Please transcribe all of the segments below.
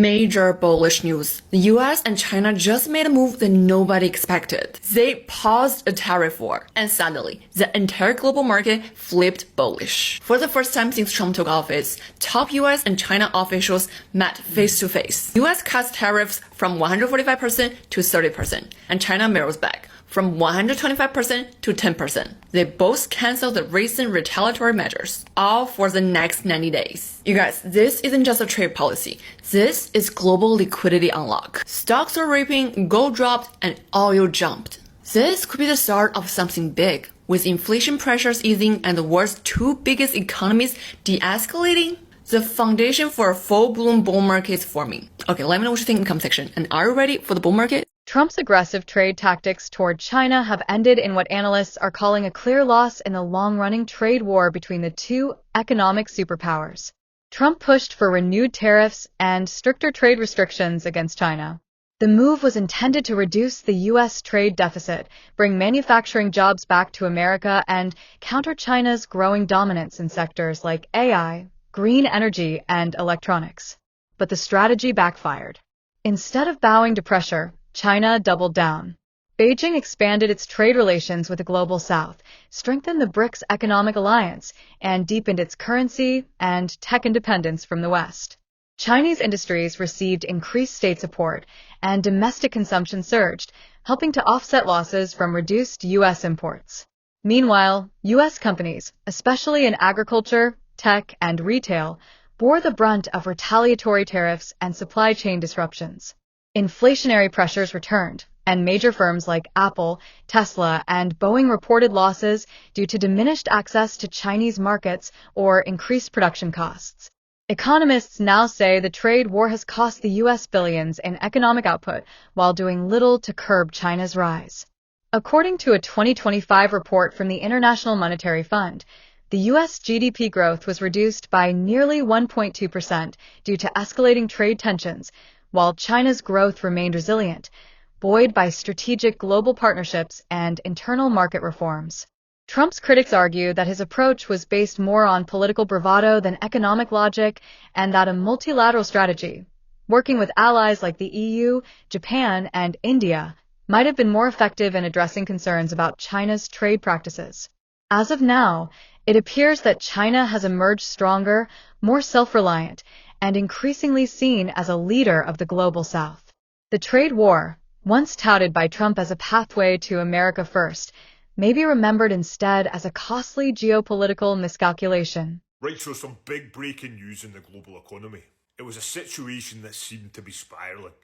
Major bullish news. The US and China just made a move that nobody expected. They paused a tariff war, and suddenly, the entire global market flipped bullish. For the first time since Trump took office, top US and China officials met face-to-face. US cuts tariffs from 145% to 30%, and China mirrors back from 125% to 10%. They both canceled the recent retaliatory measures, all for the next 90 days. You guys, this isn't just a trade policy. This is global liquidity unlock. Stocks are ripping, gold dropped, and oil jumped. This could be the start of something big, with inflation pressures easing and the world's two biggest economies de-escalating. The foundation for a full-blown bull market is forming. Okay, let me know what you think in the comment section. And are you ready for the bull market? Trump's aggressive trade tactics toward China have ended in what analysts are calling a clear loss in the long-running trade war between the two economic superpowers. Trump pushed for renewed tariffs and stricter trade restrictions against China. The move was intended to reduce the U.S. trade deficit, bring manufacturing jobs back to America, and counter China's growing dominance in sectors like AI, green energy, and electronics. But the strategy backfired. Instead of bowing to pressure, China doubled down. Beijing expanded its trade relations with the Global South, strengthened the BRICS economic alliance, and deepened its currency and tech independence from the West. Chinese industries received increased state support, and domestic consumption surged, helping to offset losses from reduced U.S. imports. Meanwhile, U.S. companies, especially in agriculture, tech, and retail, bore the brunt of retaliatory tariffs and supply chain disruptions. Inflationary pressures returned, and major firms like Apple, Tesla, and Boeing reported losses due to diminished access to Chinese markets or increased production costs. Economists now say the trade war has cost the U.S. billions in economic output while doing little to curb China's rise. According to a 2025 report from the International Monetary Fund, the U.S. GDP growth was reduced by nearly 1.2% due to escalating trade tensions, while China's growth remained resilient, buoyed by strategic global partnerships and internal market reforms. Trump's critics argue that his approach was based more on political bravado than economic logic, and that a multilateral strategy, working with allies like the EU, Japan, and India, might have been more effective in addressing concerns about China's trade practices. As of now, it appears that China has emerged stronger, more self-reliant, and increasingly seen as a leader of the Global South. The trade war, once touted by Trump as a pathway to America first, may be remembered instead as a costly geopolitical miscalculation. Right, so some big breaking news in the global economy. It was a situation that seemed to be spiralling,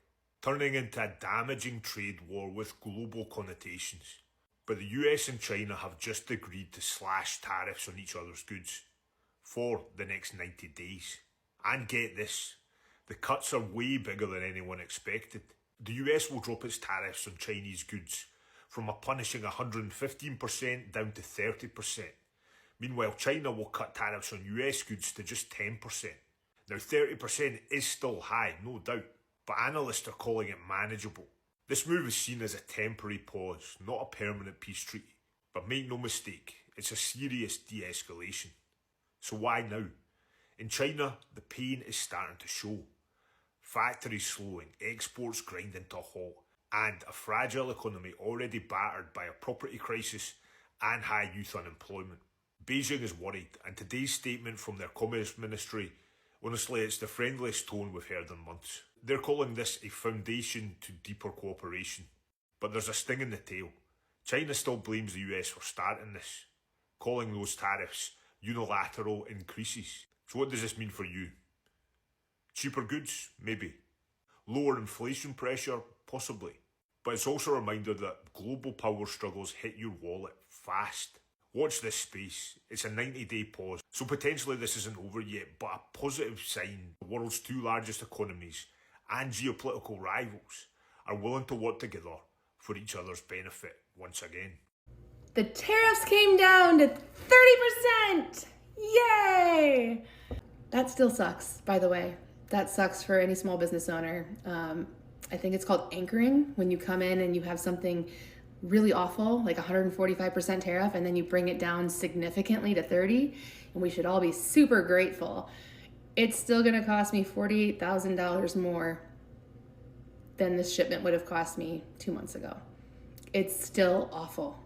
turning into a damaging trade war with global connotations. But the US and China have just agreed to slash tariffs on each other's goods for the next 90 days. And get this, the cuts are way bigger than anyone expected. The US will drop its tariffs on Chinese goods from a punishing 115% down to 30%. Meanwhile, China will cut tariffs on US goods to just 10%. Now 30% is still high, no doubt, but analysts are calling it manageable. This move is seen as a temporary pause, not a permanent peace treaty. But make no mistake, it's a serious de-escalation. So why now? In China, the pain is starting to show. Factories slowing, exports grinding to a halt, and a fragile economy already battered by a property crisis and high youth unemployment. Beijing is worried, and today's statement from their Commerce Ministry, honestly, it's the friendliest tone we've heard in months. They're calling this a foundation to deeper cooperation. But there's a sting in the tail. China still blames the US for starting this, calling those tariffs unilateral increases. So what does this mean for you? Cheaper goods? Maybe. Lower inflation pressure? Possibly. But it's also a reminder that global power struggles hit your wallet fast. Watch this space. It's a 90-day pause. So potentially this isn't over yet, but a positive sign. The world's two largest economies and geopolitical rivals are willing to work together for each other's benefit once again. The tariffs came down to 30%! Yay! That still sucks, by the way. That sucks for any small business owner. I think it's called anchoring, when you come in and you have something really awful, like 145% tariff, and then you bring it down significantly to 30, and we should all be super grateful. it's still going to cost me $48,000 more than this shipment would have cost me 2 months ago. It's still awful.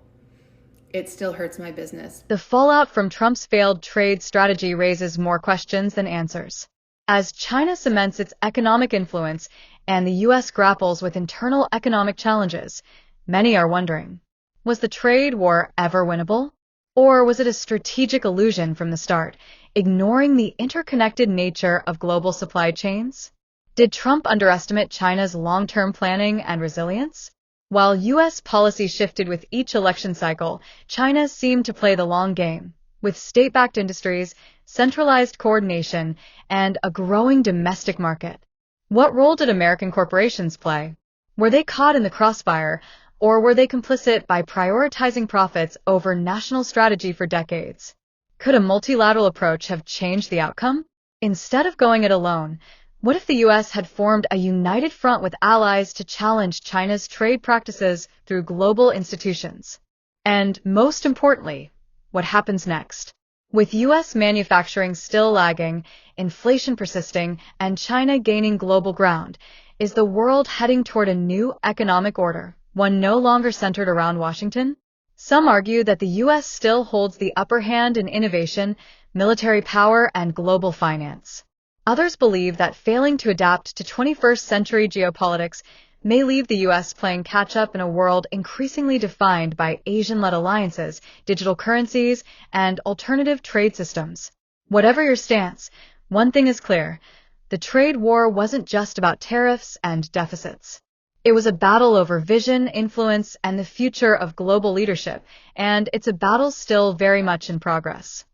It still hurts my business. The fallout from Trump's failed trade strategy raises more questions than answers. As China cements its economic influence and the U.S. grapples with internal economic challenges, many are wondering, was the trade war ever winnable? Or was it a strategic illusion from the start, ignoring the interconnected nature of global supply chains? Did Trump underestimate China's long-term planning and resilience? While U.S. policy shifted with each election cycle, China seemed to play the long game, with state-backed industries, centralized coordination, and a growing domestic market. What role did American corporations play? Were they caught in the crossfire, or were they complicit by prioritizing profits over national strategy for decades? Could a multilateral approach have changed the outcome? Instead of going it alone, what if the U.S. had formed a united front with allies to challenge China's trade practices through global institutions? And most importantly, what happens next? With U.S. manufacturing still lagging, inflation persisting, and China gaining global ground, is the world heading toward a new economic order, one no longer centered around Washington? Some argue that the U.S. still holds the upper hand in innovation, military power, and global finance. Others believe that failing to adapt to 21st century geopolitics may leave the U.S. playing catch-up in a world increasingly defined by Asian-led alliances, digital currencies, and alternative trade systems. Whatever your stance, one thing is clear: the trade war wasn't just about tariffs and deficits. It was a battle over vision, influence, and the future of global leadership, and it's a battle still very much in progress.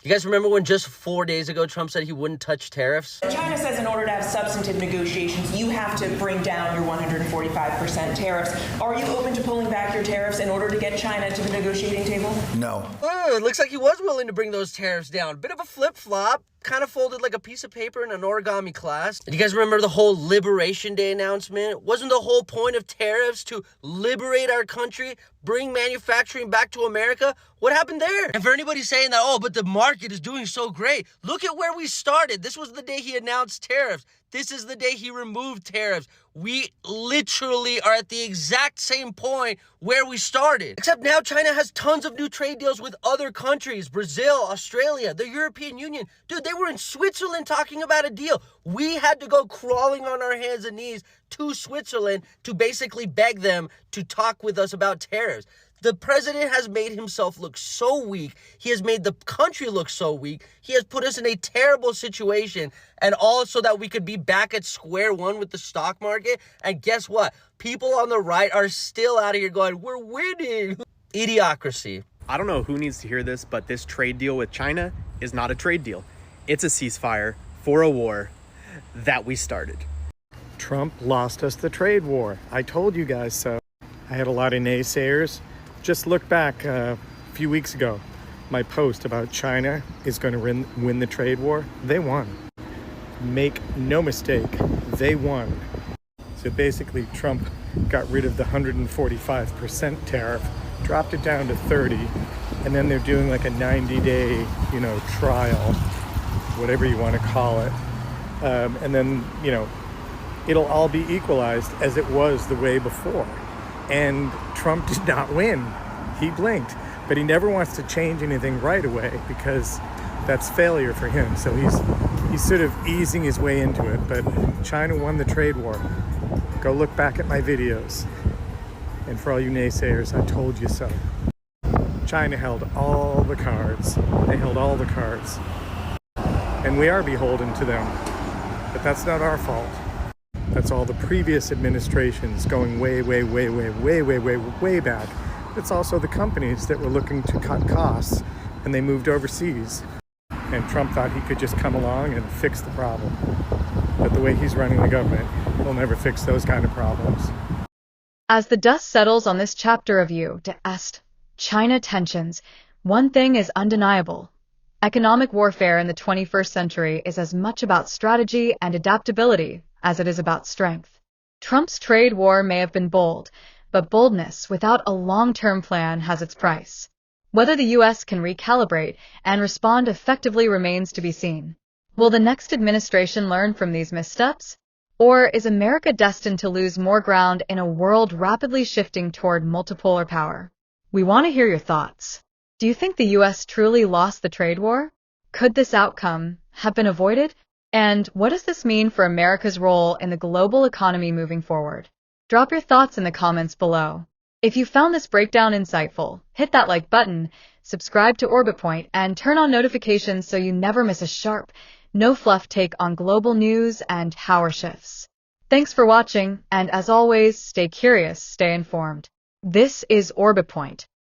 You guys remember when just 4 days ago Trump said he wouldn't touch tariffs? China says in order to have substantive negotiations, you have to bring down your 145% tariffs. Are you open to pulling back your tariffs in order to get China to the negotiating table? No. Oh, it looks like he was willing to bring those tariffs down. Bit of a flip-flop. Kind of folded like a piece of paper in an origami class. Do you guys remember the whole Liberation Day announcement? Wasn't the whole point of tariffs to liberate our country, bring manufacturing back to America? What happened there? And for anybody saying that, oh, but the market is doing so great, look at where we started. This was the day he announced tariffs. This is the day he removed tariffs. We literally are at the exact same point where we started. Except now China has tons of new trade deals with other countries. Brazil, Australia, the European Union. Dude, they were in Switzerland talking about a deal. We had to go crawling on our hands and knees to Switzerland to basically beg them to talk with us about tariffs. The president has made himself look so weak. He has made the country look so weak. He has put us in a terrible situation, and all so that we could be back at square one with the stock market. And guess what? People on the right are still out here going, we're winning. Idiocracy. I don't know who needs to hear this, but this trade deal with China is not a trade deal. It's a ceasefire for a war that we started. Trump lost us the trade war. I told you guys so. I had a lot of naysayers. Just look back a few weeks ago. My post about China is going to win the trade war. They won. Make no mistake, they won. So basically, Trump got rid of the 145% tariff, dropped it down to 30, and then they're doing like a 90-day, trial, whatever you want to call it. And then, it'll all be equalized as it was the way before. And Trump did not win. He blinked. But he never wants to change anything right away because that's failure for him. So he's sort of easing his way into it. But China won the trade war. Go look back at my videos. And for all you naysayers, I told you so. China held all the cards. They held all the cards. And we are beholden to them. But that's not our fault. That's all the previous administrations going way back. It's also the companies that were looking to cut costs and they moved overseas. And Trump thought he could just come along and fix the problem. But the way he's running the government, he'll never fix those kind of problems. As the dust settles on this chapter of U.S.-China tensions, one thing is undeniable. Economic warfare in the 21st century is as much about strategy and adaptability as it is about strength. Trump's trade war may have been bold, but boldness without a long-term plan has its price. Whether the U.S. can recalibrate and respond effectively remains to be seen. Will the next administration learn from these missteps? Or is America destined to lose more ground in a world rapidly shifting toward multipolar power? We want to hear your thoughts. Do you think the US truly lost the trade war? Could this outcome have been avoided? And what does this mean for America's role in the global economy moving forward? Drop your thoughts in the comments below. If you found this breakdown insightful, hit that like button, subscribe to Orbit Point, and turn on notifications so you never miss a sharp, no fluff take on global news and power shifts. Thanks for watching, and as always, stay curious, stay informed. This is Orbit Point.